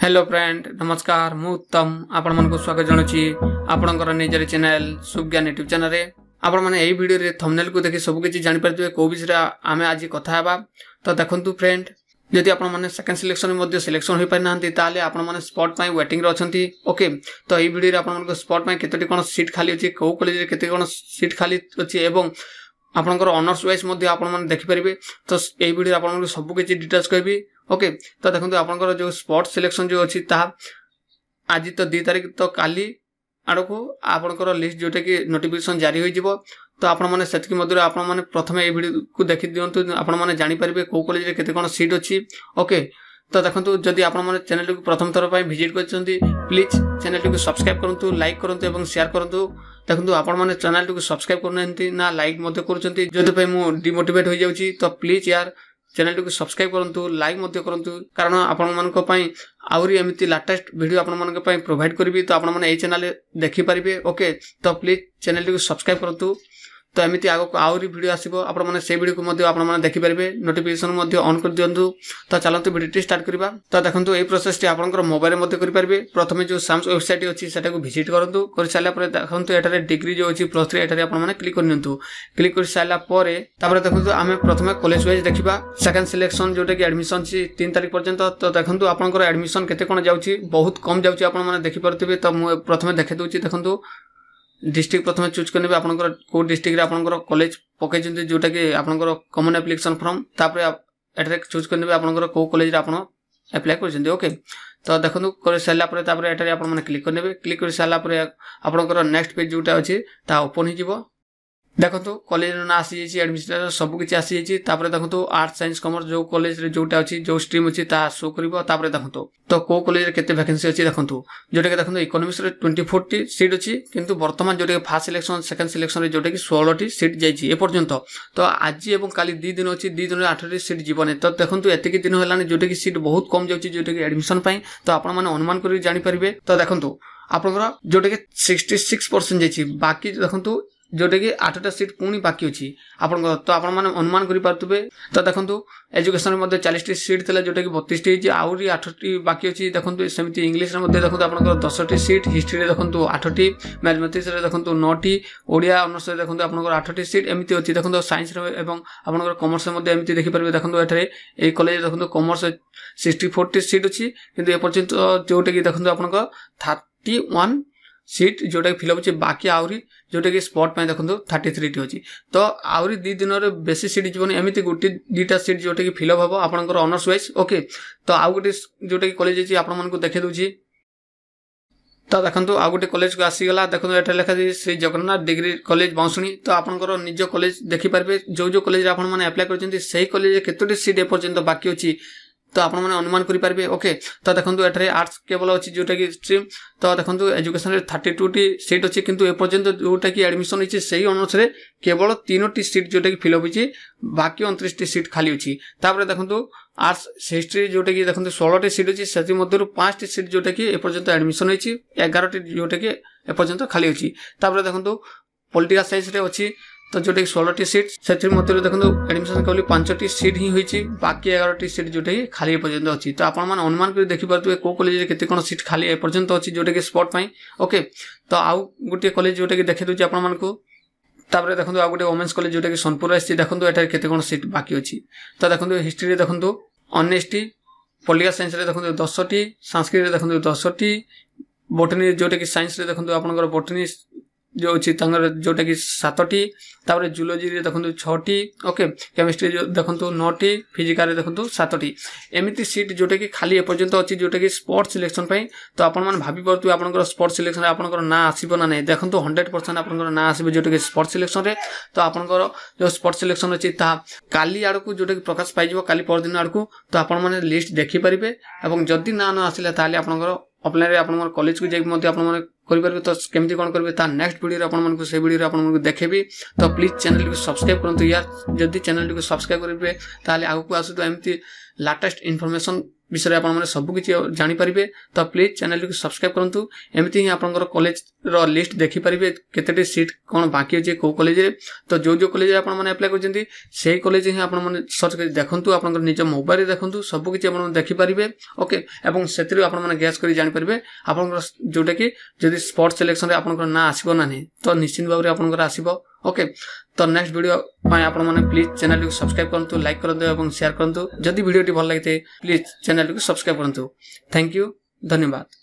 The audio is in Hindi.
हेलो फ्रेंड नमस्कार मु उत्तम आपण मन को स्वागत जणुची आपणकर निजर चैनल सुज्ञान यूट्यूब चैनल रे आपण माने एई वीडियो रे थंबनेल को देखि सब किछि जानि परथुवे को विषय आमे आज कथा हेबा। तो देखंतु फ्रेंड यदि आपण माने सेकंड सिलेक्शन मध्ये सिलेक्शन होई पारि नांती ताले आपण माने स्पॉट पई वेटिंग रे अछंती। ओके तो एई वीडियो रे आपण मन को स्पॉट पई केतोटी कोन सीट खाली अछि, को कॉलेज रे केते कोन सीट खाली अछि एवं आपनकर ऑनर्स वाइज मध्ये आपण माने देखि परिबे। तो एई वीडियो रे आपण मन को सब किछि डिटेल्स कहबी। ओके तो देखो आपनकर जो स्पॉट सिलेक्शन जो अच्छी आज तो 2 तारिख तो काली आड़ को आपनकर लिस्ट जोटा कि नोटिफिकेशन जारी हो जिवो। तो आपण माने सेतकी मध्य आपण माने प्रथम ए वीडियो को देखि दियंतु आपण माने जानि परिबे को कॉलेज रे केते कोन सीट अछि। ओके तो देखंतु जदि आपण माने चैनल को प्रथम थर पय विजिट करछंती प्लीज चैनल को सब्सक्राइब करंतु, लाइक करंतु एवं शेयर करंतु। देखंतु आपण माने चैनल को सब्सक्राइब करनंती ना लाइक मध्ये करछंती जदि पय मु डिमोटिवेट हो जाउची। तो प्लीज यार चैनल को सब्सक्राइब करंतु, लाइक मध्ये करंतु, कारण आपण मानको पय आउरी एमिति लेटेस्ट वीडियो आपण मानको पय प्रोवाइड करबी। तो आपण माने ए चैनल देखि परिबे। ओके तो प्लीज चैनल को सब्सक्राइब करंतु। तो एमिति आगो आउरी वीडियो आसीबो आपण माने से वीडियो को मध्ये आपण माने देखि परिबे, नोटिफिकेशन मध्ये ऑन कर दियंतु। तो चलंतु वीडियो स्टार्ट करबा। तो देखंतु ए प्रोसेस टी आपनकर मोबाइल मध्ये करि परिबे। प्रथमे जो साम्स वेबसाइट अछि सेटा को विजिट करंतु, कर साला परे देखंतु एटारे डिग्री जो अछि +3 एटारे आपण माने क्लिक करनियंतु। क्लिक कर साला परे तापर देखंतु आमे प्रथमे कॉलेज वाइज देखिबा। सेकंड सिलेक्शन जोटा कि एडमिशन छी 3 तारिख पर्यंत। तो देखंतु आपनकर एडमिशन केते कोन जाउची, बहुत कम जाउची आपण माने देखि परथिबे। तो मु प्रथमे देखे दोची। देखंतु डिस्ट्रिक्ट प्रथमे चूज करनेबे आपनकर को डिस्ट्रिक्ट रे आपनकर कॉलेज पके जंती जोटा कि आपनकर कॉमन एप्लीकेशन फॉर्म तापर एटारे चूज करनेबे आपनकर को कॉलेज रे आपण अप्लाई कर जंती। ओके तो देखंतु कर साला परे तापर एटारे आपण माने क्लिक करनेबे। क्लिक कर साला परे आपनकर नेक्स्ट पेज जोटा अछि ता ओपन हि जिवो। देखंतु कॉलेज ना आसी जेछि, एडमिशन सब किछि आसी जेछि। तापर देखंतु आर्ट्स साइंस कॉमर्स जो कॉलेज रे जोटा अछि जो स्ट्रीम अछि ता शो करबो। तापर देखंतु तो को कॉलेज रे केते वैकेंसी अछि देखंतु जोटा कि देखंतु इकोनॉमिक्स रे 24 टी सीट अछि, किंतु वर्तमान जोटा कि फर्स्ट सिलेक्शन सेकंड सिलेक्शन रे जोटा कि 16 टी सीट जाइछि ए पर्यंत। तो आज एवं काली 2 दिन अछि, 2 दिन रे 8 टी सीट जीवने। तो देखंतु एतिकि दिन हलानी जोटा कि सीट बहुत कम जाउछि जोटा कि एडमिशन पई। तो आपण माने अनुमान करि जानि परिबे। तो देखंतु आपनकर जोटा कि 66% जाइछि, बाकी देखंतु जोटा कि 8टा सीट पुणी बाकी अछि आपण। तो आपण माने अनुमान करि पारतबे। तो देखंतु एजुकेशन मध्ये 40 टी सीट थला जोटा कि 32 टी आउरी 8 टी बाकी अछि। देखंतु सेमिति इंग्लिश रे मध्ये देखंतु आपनकर 10 टी सीट, हिस्ट्री रे देखंतु 8 टी, मैथमेटिक्स रे देखंतु 9 टी, ओडिया ऑनर्स रे देखंतु आपनकर 8 टी सीट एमिति अछि। देखंतु साइंस रे एवं आपनकर कॉमर्स रे मध्ये एमिति देखि परबे। देखंतु एठारे ए कॉलेज देखंतु कॉमर्स 64 टी सीट अछि, किंतु ए पर्यंत जोटा कि देखंतु आपनकर 31 सीट जोटा कि फिल होछि, बाकी आउरी जोटा कि स्पॉट पे देखंतु 33 टी होछि। तो आउरी 2 दिन रे बेसी सीट जीवन एमिति गुटी 2टा सीट जोटा कि फिल हबो आपनकर ऑनर्स वाइज। ओके तो आउ गुटी जोटा कि कॉलेज अछि आपण मन को देखे दोछि। तो देखंतु आउ गुटी कॉलेज को आसी गला। देखंतु एटा लेखा छि श्री जगन्नाथ डिग्री कॉलेज बांसुणी। तो आपनकर निज कॉलेज देखि परबे, जो कॉलेज रे आपण माने अप्लाई करछन्ती सेही कॉलेज रे केतोटी सीट ए पर्यंत बाकी अछि तो आपण माने अनुमान करि पारबे। ओके तो देखंतु एठारे आर्ट्स केवल अछि जोटा कि स्ट्रीम। तो देखंतु एजुकेशन रे 32 टी सीट अछि, किंतु ए पर्यंत जोटा कि एडमिशन अछि सेही अनुसार केवल 3 टी सीट जोटा कि फिल होछि, बाकी 29 टी सीट खाली अछि। तापर देखंतु आर्ट्स हिस्ट्री जोटा कि देखंतु 16 टी सीट अछि, सेति मध्यरु 5 टी सीट जोटा कि ए पर्यंत एडमिशन अछि, 11 टी जोटा कि ए पर्यंत खाली अछि। तापर देखंतु पॉलिटिकल साइंस रे अछि तो जोटा कि 16 टी सीट, सेति मध्यरु देखंतु एडमिशन केवल 5 टी सीट ही होइछि, बाकी 11 टी सीट जोटा कि खाली ए पर्यंत अछि। तो आपण माने अनुमान करि देखि परतु को कॉलेज रे केते कोन सीट खाली ए पर्यंत अछि जोटा कि स्पॉट पई। ओके तो आउ गुटे कॉलेज जोटा कि देखि दोछि आपण मानको। तापर देखंतु आ गुटे वोमेन्स कॉलेज जोटा कि सोनपुर आछि। देखंतु एटा केते कोन सीट बाकी अछि। तो देखंतु हिस्ट्री रे देखंतु 19 टी, पॉलिटिकल साइंस रे देखंतु 10 टी, संस्कृत रे देखंतु 10 टी, बॉटनी जोटा कि साइंस रे देखंतु आपनकर बॉटनी जो अछि तंगर जोटा कि 7 टी, तापर जूलॉजी रे देखंतु 6 टी। ओके केमिस्ट्री जो देखंतु 9 टी, फिजिकल रे देखंतु 7 टी एमिति सीट जोटा कि खाली ए पर्यंत अछि जोटा कि स्पोर्ट सिलेक्शन पई। तो आपण माने भाबी परतु आपनकर स्पोर्ट सिलेक्शन रे आपनकर ना आसीबो ना नै। देखंतु 100% आपनकर ना आसीबो जोटा कि स्पोर्ट सिलेक्शन रे। तो आपनकर जो स्पोर्ट सिलेक्शन अछि ता काली आडकू जोटा कि प्रकाश पाइ जिवो, काली पर दिन आडकू। तो आपण माने लिस्ट देखि परिबे एवं जदी ना ना आसिला ताले आपनकर ऑफलाइन रे आपण कॉलेज को जाई मध्ये आपण माने करि परबे। तो केमति कोन करबे ता नेक्स्ट वीडियो रे आपण मानकु से वीडियो रे आपण मानकु देखेबी। तो प्लीज चैनल को सब्सक्राइब करंतु यार, जदी चैनल को सब्सक्राइब करबे ताले आगु को आसु तो एमति लाटेस्ट इनफॉरमेशन विषय आप सबकि जानीपारे। तो प्लीज चैनल को सब्सक्राइब करूँ। एमती ही आप कॉलेज रो लिस्ट देखिपारे केते सीट कौन बाकी अच्छे कौ कॉलेज रे। तो जो कॉलेज आप अप्लाई कर से कॉलेज ही आप सर्च कर देखूँ आप निज मोबाइल देखूँ सबकि आप देखिपारे। ओके एवं से गैस कर जानीपारे आप जोटा कि जब स्पोर्ट्स सिलेक्शन रे आपन ना आसीबो ना तो निश्चित भाव में आपन आसीबो। ओके तो नेक्स्ट वीडियो आप प्लीज चैनल को सब्सक्राइब करूँ, लाइक करूँ और शेयर करूँ। जदि वीडियो भल लगे प्लीज चैनल को सब्सक्राइब करूँ। थैंक यू, धन्यवाद।